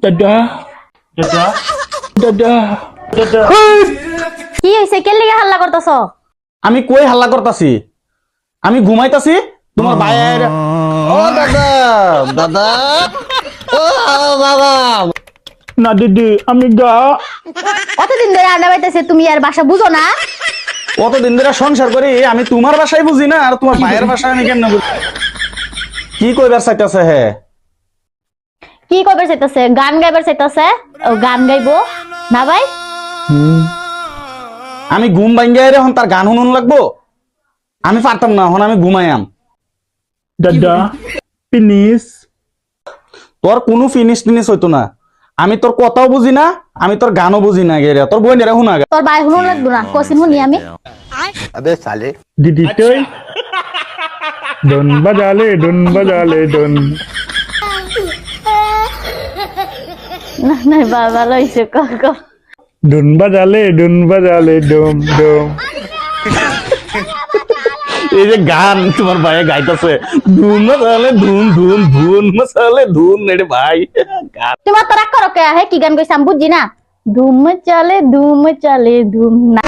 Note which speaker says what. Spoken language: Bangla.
Speaker 1: দাদা দাদা দাদা দাদা
Speaker 2: কি হইছে কে লিগে হাল্লা করতেছ?
Speaker 1: আমি কই হাল্লা করতাছি? আমি ঘুমাইতাছি তোমার ভাইয়ের। ও দাদা দাদা ও বাবা না দিদি আমি গা
Speaker 2: কতদিন ধরে আড্ডা বাইতেছে, তুমি আর ভাষা বুঝো না?
Speaker 1: কতদিন ধরে সংসার করি, আমি তোমার বাসায় বুঝি না আর তোমার ভাইয়ের বাসায় আমি কেন বুঝি? কি কইবার চাইতাছে হে?
Speaker 2: কি কইবার চাইতেছে? গান গাইবার চাইতেছে? ও গান গাইবো না ভাই?
Speaker 1: আমি ঘুম ভাঙ্গিয়া এখন তার গান শুনুন লাগবো? আমি পারতাম না, এখন আমি ঘুমাইয়াম। দাদা ফিনিশ। তোর কোনো ফিনিশ টিনিশ হইতো না। আমি তোর কথাও বুঝি না, আমি তোর গানও বুঝি না। গেরে তোর বই নেরা শুনা।
Speaker 2: তোর ভাই শুনুন লাগবো না, কসিন শুনি আমি।
Speaker 3: अबे साले
Speaker 1: দিদি তুই ডন বাজালে ডন।
Speaker 2: না না বাবা লইছে ক
Speaker 1: ডন বাজালে ডম ডম। এই যে গান তোমার ভাই গাইতেছে, ধুন মশালে ধুন ধুন ধুন মশালে ধুন রে ভাই।
Speaker 2: তোমার তো রাগ করো কে? হে কি গান কইছ আমি বুঝি না। ধুম চলে ধুম না